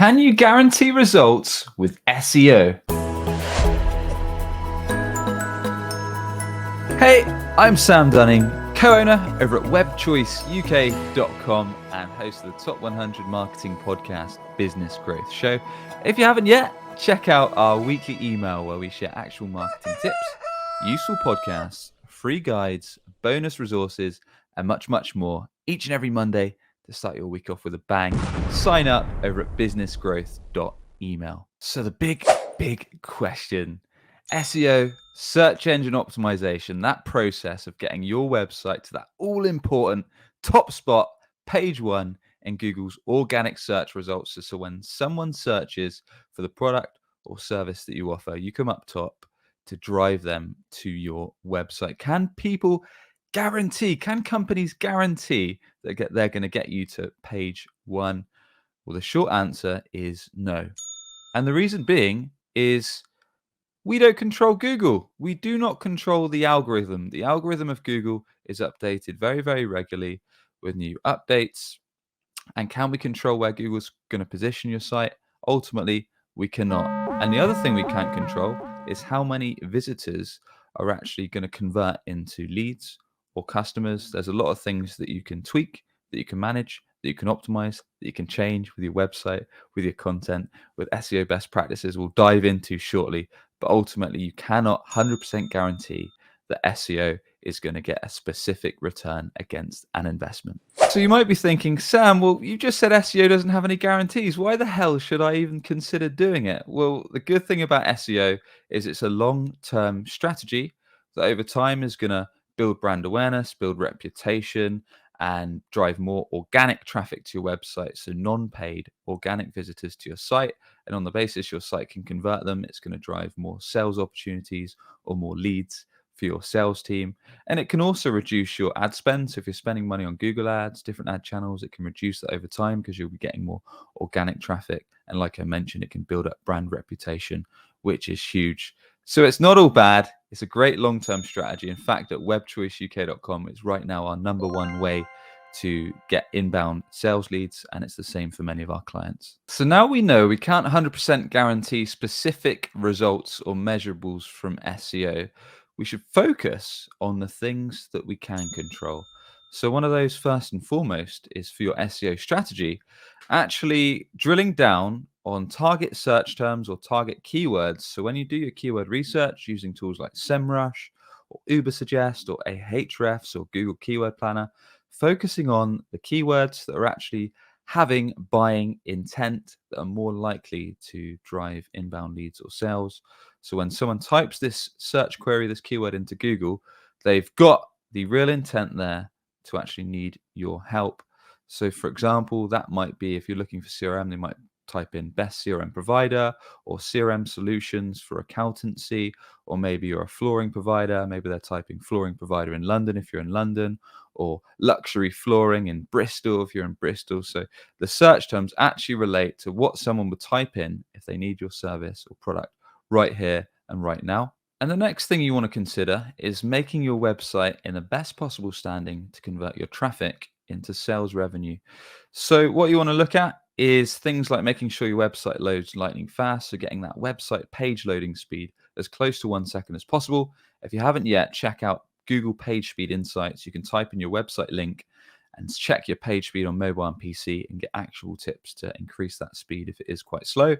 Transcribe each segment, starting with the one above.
Can you guarantee results with SEO? Hey, I'm Sam Dunning, co-owner over at webchoiceuk.com and host of the Top 100 Marketing Podcast Business Growth Show. If you haven't yet, check out our weekly email where we share actual marketing tips, useful podcasts, free guides, bonus resources, and much, much more each and every Monday to start your week off with a bang. Sign up over at businessgrowth.email. So the big question, SEO, search engine optimization, that process of getting your website to that all-important top spot, page one in Google's organic search results. So when someone searches for the product or service that you offer, you come up top to drive them to your website. Can companies guarantee that they're going to get you to page one? Well, the short answer is no. And the reason being is we don't control Google. We do not control the algorithm. The algorithm of Google is updated very, very regularly with new updates. And can we control where Google's going to position your site? Ultimately, we cannot. And the other thing we can't control is how many visitors are actually going to convert into leads or customers. There's a lot of things that you can tweak, that you can manage, that you can optimize, that you can change with your website, with your content, with SEO best practices we'll dive into shortly. But ultimately, you cannot 100% guarantee that SEO is going to get a specific return against an investment. So you might be thinking, Sam, well, you just said SEO doesn't have any guarantees. Why the hell should I even consider doing it? Well, the good thing about SEO is it's a long-term strategy that over time is going to build brand awareness, build reputation, and drive more organic traffic to your website. So non-paid organic visitors to your site. And on the basis your site can convert them, it's going to drive more sales opportunities or more leads for your sales team. And it can also reduce your ad spend. So if you're spending money on Google ads, different ad channels, it can reduce that over time because you'll be getting more organic traffic. And like I mentioned, it can build up brand reputation, which is huge. So it's not all bad. It's a great long-term strategy. In fact, at webchoiceuk.com, it's right now our number one way to get inbound sales leads, and it's the same for many of our clients. So now we know we can't 100% guarantee specific results or measurables from SEO. We should focus on the things that we can control. So one of those, first and foremost, is for your SEO strategy, actually drilling down on target search terms or target keywords. So when you do your keyword research using tools like SEMrush or Ubersuggest or Ahrefs or Google Keyword Planner, focusing on the keywords that are actually having buying intent, that are more likely to drive inbound leads or sales. So when someone types this search query, this keyword into Google, they've got the real intent there to actually need your help. So for example, that might be if you're looking for CRM, they might type in best CRM provider or CRM solutions for accountancy, or maybe you're a flooring provider. Maybe they're typing flooring provider in London if you're in London, or luxury flooring in Bristol if you're in Bristol. So the search terms actually relate to what someone would type in if they need your service or product right here and right now. And the next thing you want to consider is making your website in the best possible standing to convert your traffic into sales revenue. So what you want to look at is things like making sure your website loads lightning fast. So getting that website page loading speed as close to 1 second as possible. If you haven't yet, check out Google Page Speed Insights. You can type in your website link and check your page speed on mobile and PC and get actual tips to increase that speed if it is quite slow.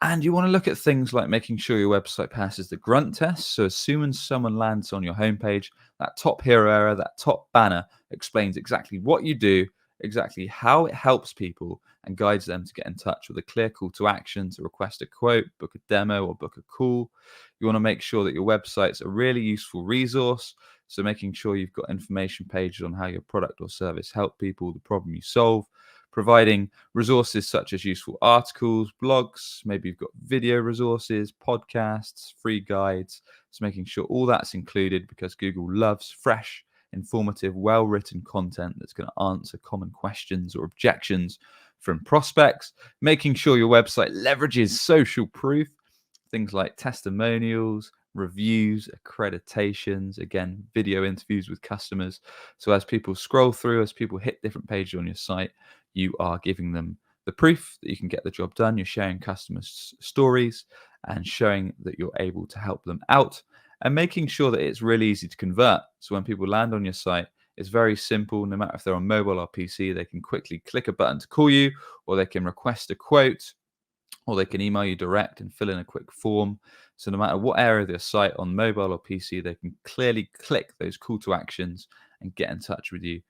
And you want to look at things like making sure your website passes the grunt test. So as soon as someone lands on your homepage, that top hero area, that top banner explains exactly what you do, exactly how it helps people, and guides them to get in touch with a clear call to action to request a quote, book a demo, or book a call. You want to make sure that your website's a really useful resource. So making sure you've got information pages on how your product or service help people, the problem you solve, providing resources such as useful articles, blogs, maybe you've got video resources, podcasts, free guides. So making sure all that's included, because Google loves fresh, informative, well-written content that's going to answer common questions or objections from prospects. Making sure your website leverages social proof, things like testimonials, reviews, accreditations, again, video interviews with customers. So as people scroll through, as people hit different pages on your site, you are giving them the proof that you can get the job done. You're sharing customers' stories and showing that you're able to help them out, and making sure that it's really easy to convert. So when people land on your site, it's very simple. No matter if they're on mobile or PC, they can quickly click a button to call you, or they can request a quote, or they can email you direct and fill in a quick form. So no matter what area of their site, on mobile or PC, they can clearly click those call to actions and get in touch with you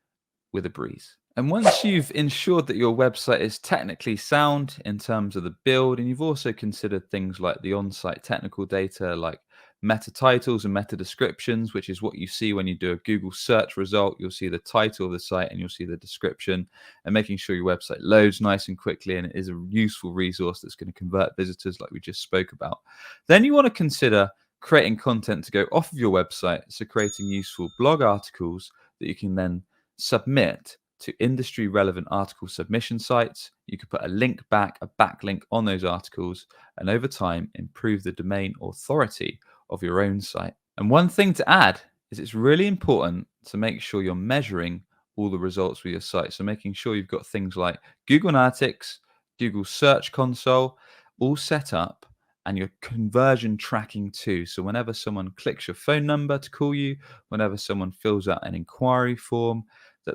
with a breeze. And once you've ensured that your website is technically sound in terms of the build, and you've also considered things like the on-site technical data, like meta titles and meta descriptions, which is what you see when you do a Google search result. You'll see the title of the site and you'll see the description, and making sure your website loads nice and quickly and it is a useful resource that's going to convert visitors like we just spoke about. Then you want to consider creating content to go off of your website. So creating useful blog articles that you can then submit to industry relevant article submission sites. You could put a link back, a backlink on those articles, and over time improve the domain authority of your own site. And one thing to add is it's really important to make sure you're measuring all the results with your site. So making sure you've got things like Google Analytics, Google Search Console all set up, and your conversion tracking too. So whenever someone clicks your phone number to call you, whenever someone fills out an inquiry form,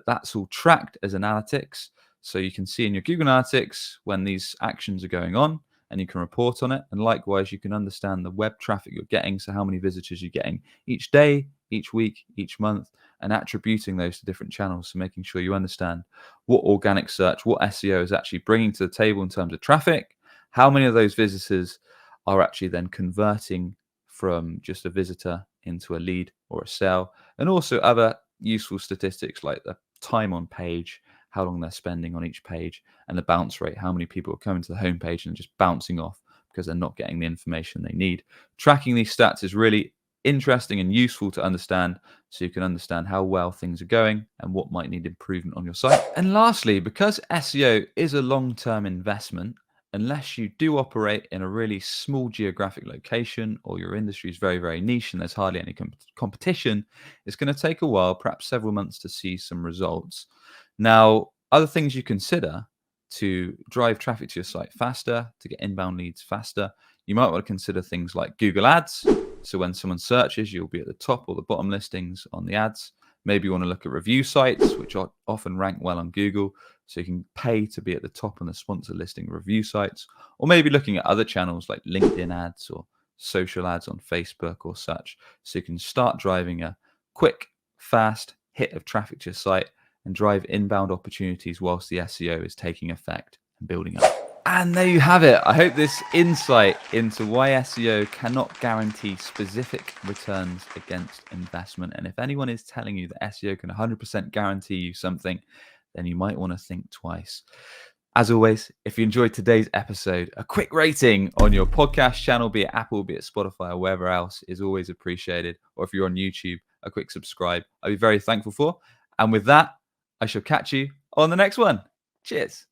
that's all tracked as analytics. So you can see in your Google Analytics when these actions are going on, and you can report on it. And likewise, you can understand the web traffic you're getting. So how many visitors you're getting each day, each week, each month, and attributing those to different channels. So making sure you understand what organic search, what SEO is actually bringing to the table in terms of traffic, how many of those visitors are actually then converting from just a visitor into a lead or a sale, and also other useful statistics like the time on page, how long they're spending on each page, and the bounce rate, how many people are coming to the homepage and just bouncing off because they're not getting the information they need. Tracking these stats is really interesting and useful to understand, so you can understand how well things are going and what might need improvement on your site. And lastly, because SEO is a long-term investment, unless you do operate in a really small geographic location, or your industry is very, very niche and there's hardly any competition, it's going to take a while, perhaps several months, to see some results. Now, other things you consider to drive traffic to your site faster, to get inbound leads faster, you might want to consider things like Google Ads. So when someone searches, you'll be at the top or the bottom listings on the ads. Maybe you want to look at review sites, which often rank well on Google. So you can pay to be at the top on the sponsor listing review sites, or maybe looking at other channels like LinkedIn ads or social ads on Facebook or such. So you can start driving a quick, fast hit of traffic to your site and drive inbound opportunities whilst the SEO is taking effect and building up. And there you have it. I hope this insight into why SEO cannot guarantee specific returns against investment. And if anyone is telling you that SEO can 100% guarantee you something, then you might want to think twice. As always, if you enjoyed today's episode, a quick rating on your podcast channel, be it Apple, be it Spotify, or wherever else, is always appreciated. Or if you're on YouTube, a quick subscribe, I'd be very thankful for. And with that, I shall catch you on the next one. Cheers.